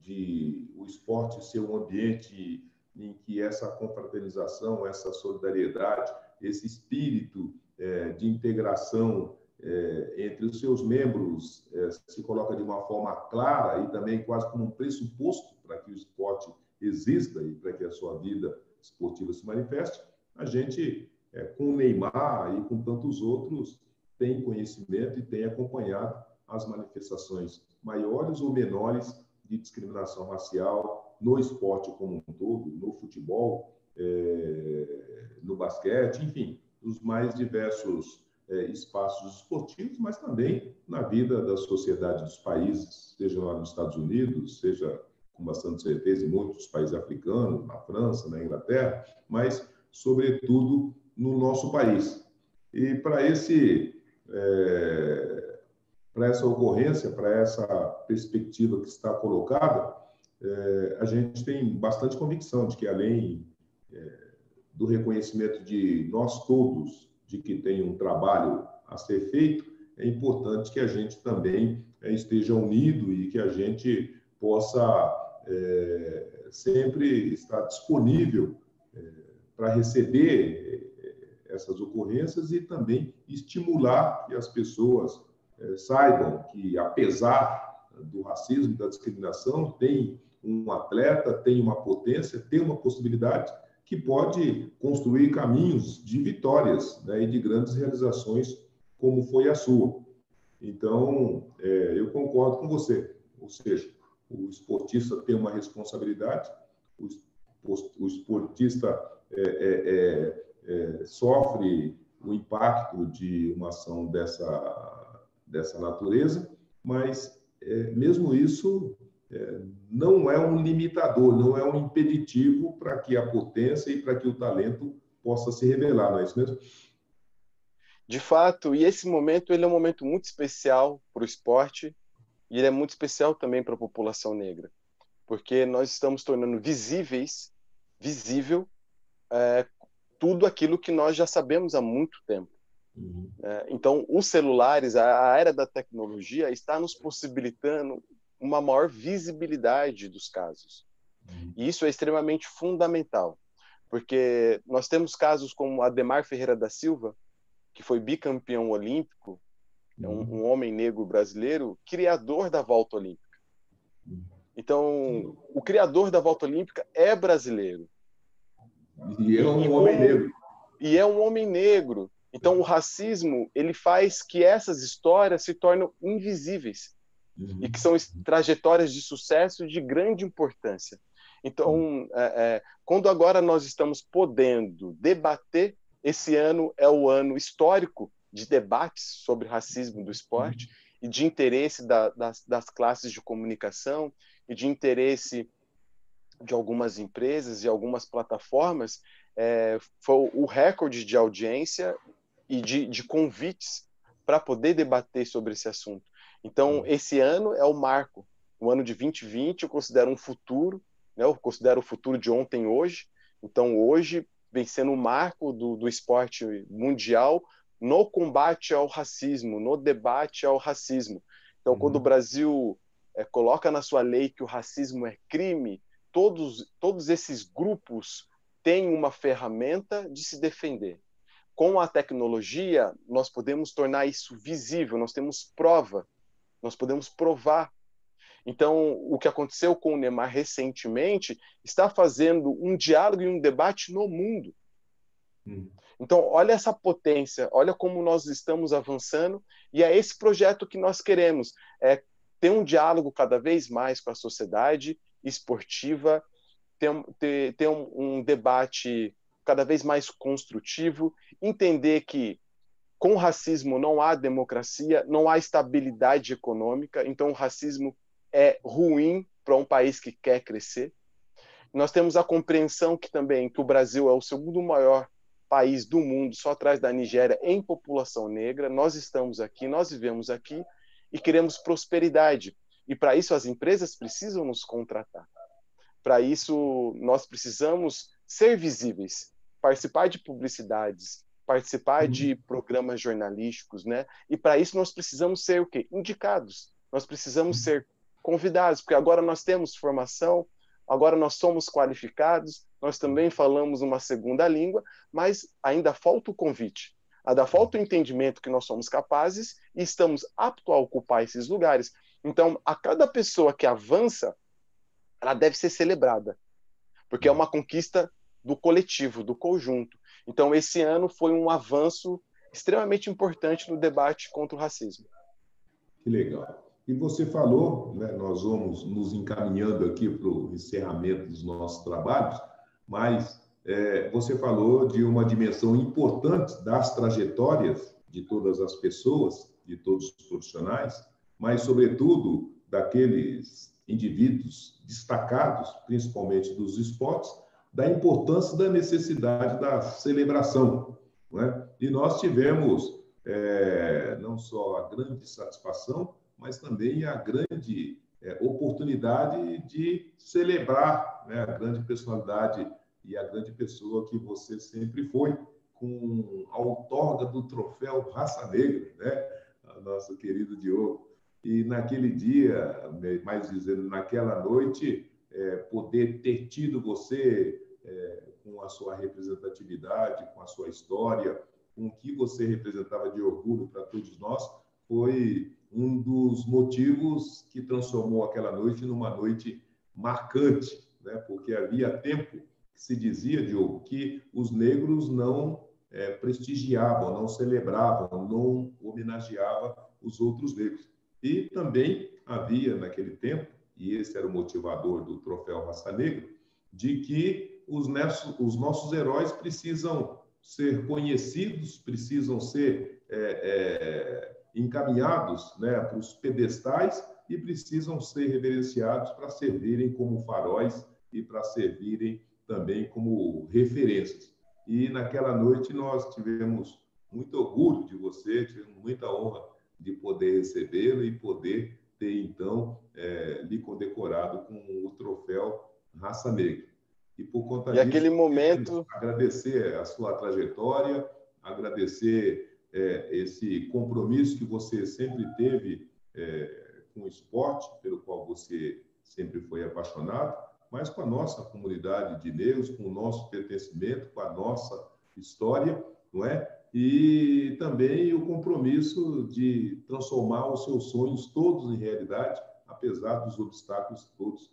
de o esporte ser um ambiente em que essa confraternização, essa solidariedade, esse espírito de integração entre os seus membros se coloca de uma forma clara e também quase como um pressuposto para que o esporte exista e para que a sua vida esportiva se manifeste, a gente, com o Neymar e com tantos outros, tem conhecimento e tem acompanhado as manifestações maiores ou menores de discriminação racial no esporte como um todo, no futebol, no basquete, enfim, os mais diversos espaços esportivos, mas também na vida da sociedade dos países, seja lá nos Estados Unidos, seja com bastante certeza em muitos países africanos, na França, na Inglaterra, mas, sobretudo, no nosso país. E para essa ocorrência, para essa perspectiva que está colocada, a gente tem bastante convicção de que, além do reconhecimento de nós todos, de que tem um trabalho a ser feito, é importante que a gente também esteja unido e que a gente possa sempre estar disponível para receber essas ocorrências e também estimular que as pessoas saibam que, apesar do racismo e da discriminação, tem um atleta, tem uma potência, tem uma possibilidade que pode construir caminhos de vitórias, né, e de grandes realizações, como foi a sua. Então, eu concordo com você. Ou seja, o esportista tem uma responsabilidade, o esportista sofre o impacto de uma ação dessa natureza, mas mesmo isso não é um limitador, não é um impeditivo para que a potência e para que o talento possa se revelar, não é isso mesmo? De fato, e esse momento ele é um momento muito especial para o esporte e ele é muito especial também para a população negra, porque nós estamos tornando visível tudo aquilo que nós já sabemos há muito tempo. Então, os celulares, a era da tecnologia está nos possibilitando uma maior visibilidade dos casos. E isso é extremamente fundamental, porque nós temos casos como Ademar Ferreira da Silva, que foi bicampeão olímpico, um homem negro brasileiro, criador da volta olímpica. Então, o criador da volta olímpica é brasileiro. E é um homem negro. E é um homem negro. Então, o racismo, ele faz que essas histórias se tornem invisíveis e que são trajetórias de sucesso de grande importância. Então, quando agora nós estamos podendo debater, esse ano é o ano histórico de debates sobre racismo do esporte e de interesse das classes de comunicação e de interesse de algumas empresas e algumas plataformas, foi o recorde de audiência e de convites para poder debater sobre esse assunto. Então, esse ano é o marco. O ano de 2020 eu considero um futuro, né? Eu considero o futuro de ontem hoje. Então, hoje vem sendo o marco do esporte mundial no combate ao racismo, no debate ao racismo. Então, quando o Brasil coloca na sua lei que o racismo é crime, todos esses grupos têm uma ferramenta de se defender. Com a tecnologia, nós podemos tornar isso visível, nós temos prova, nós podemos provar. Então, o que aconteceu com o Neymar recentemente está fazendo um diálogo e um debate no mundo. Então, olha essa potência, olha como nós estamos avançando, e é esse projeto que nós queremos, ter um diálogo cada vez mais com a sociedade esportiva, ter um debate cada vez mais construtivo, entender que com o racismo não há democracia, não há estabilidade econômica, então o racismo é ruim para um país que quer crescer. Nós temos a compreensão que o Brasil é o segundo maior país do mundo, só atrás da Nigéria, em população negra. Nós estamos aqui, nós vivemos aqui e queremos prosperidade. E para isso as empresas precisam nos contratar. Para isso nós precisamos ser visíveis, participar de publicidades, participar de programas jornalísticos, né? E para isso nós precisamos ser o quê? Indicados. Nós precisamos ser convidados, porque agora nós temos formação, agora nós somos qualificados, nós também falamos uma segunda língua, mas ainda falta o convite, ainda falta o entendimento que nós somos capazes e estamos aptos a ocupar esses lugares. Então, a cada pessoa que avança, ela deve ser celebrada, porque é uma conquista do coletivo, do conjunto. Então, esse ano foi um avanço extremamente importante no debate contra o racismo. Que legal. E você falou, né, nós vamos nos encaminhando aqui para o encerramento dos nossos trabalhos, mas você falou de uma dimensão importante das trajetórias de todas as pessoas, de todos os profissionais, mas, sobretudo, daqueles indivíduos destacados, principalmente dos esportes, da importância da necessidade da celebração, não é? E nós tivemos não só a grande satisfação, mas também a grande oportunidade de celebrar, né, a grande personalidade e a grande pessoa que você sempre foi, com a outorga do troféu Raça Negra, né, nosso querido Diogo. E naquele dia, mais dizendo, naquela noite, poder ter tido você com a sua representatividade, com a sua história, com o que você representava de orgulho para todos nós, foi um dos motivos que transformou aquela noite numa noite marcante, né? Porque havia tempo que se dizia, Diogo, que os negros não prestigiavam, não celebravam, não homenageavam os outros negros. E também havia, naquele tempo, e esse era o motivador do Troféu Raça Negra, de que os nossos heróis precisam ser conhecidos, precisam ser encaminhados, né, para os pedestais e precisam ser reverenciados para servirem como faróis e para servirem também como referências. E naquela noite nós tivemos muito orgulho de você, tivemos muita honra de poder recebê-lo e poder ter, então, lhe condecorado com o troféu Raça Negra. E por conta E disso, aquele momento... agradecer a sua trajetória, agradecer esse compromisso que você sempre teve com o esporte, pelo qual você sempre foi apaixonado, mas com a nossa comunidade de negros, com o nosso pertencimento, com a nossa história, não é? E também o compromisso de transformar os seus sonhos todos em realidade, apesar dos obstáculos todos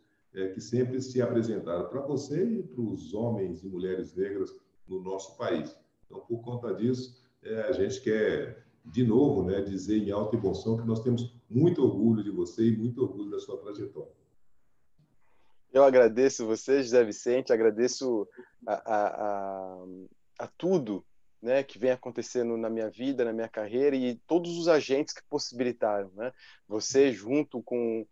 que sempre se apresentaram para você e para os homens e mulheres negras no nosso país. Então, por conta disso, a gente quer, de novo, né, dizer em alta e bom som que nós temos muito orgulho de você e muito orgulho da sua trajetória. Eu agradeço você, José Vicente, agradeço a tudo, né, que vem acontecendo na minha vida, na minha carreira e todos os agentes que possibilitaram, né? Você, junto com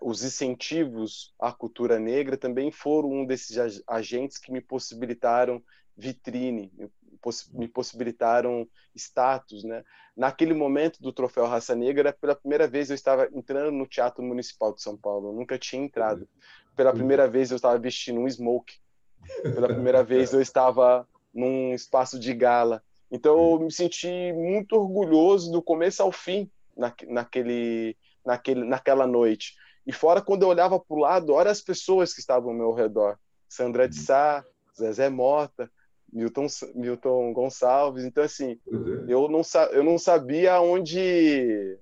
os incentivos à cultura negra, também foram um desses agentes que me possibilitaram vitrine, me possibilitaram status, né? Naquele momento do Troféu Raça Negra, pela primeira vez eu estava entrando no Teatro Municipal de São Paulo, eu nunca tinha entrado. Pela primeira vez eu estava vestindo um smoke, pela primeira vez eu estava num espaço de gala. Então eu me senti muito orgulhoso do começo ao fim naquela noite. E fora, quando eu olhava para o lado, olha as pessoas que estavam ao meu redor. Sandra de Sá, Zezé Mota, Milton Gonçalves. Então, assim, eu não sabia onde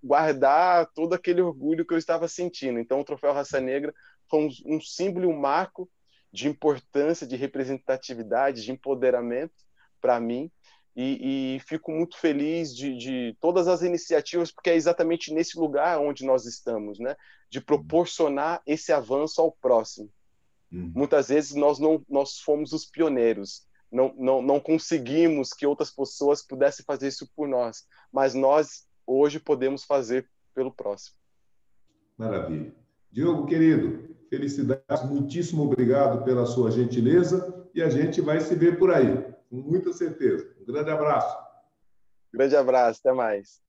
guardar todo aquele orgulho que eu estava sentindo. Então, o Troféu Raça Negra foi um símbolo e um marco de importância, de representatividade, de empoderamento para mim. E fico muito feliz de todas as iniciativas, porque é exatamente nesse lugar onde nós estamos, né? De proporcionar esse avanço ao próximo. Muitas vezes nós fomos os pioneiros, não conseguimos que outras pessoas pudessem fazer isso por nós, mas nós hoje podemos fazer pelo próximo. Maravilha. Diogo, querido, felicidades, muitíssimo obrigado pela sua gentileza e a gente vai se ver por aí, com muita certeza. Um grande abraço. Grande abraço, até mais.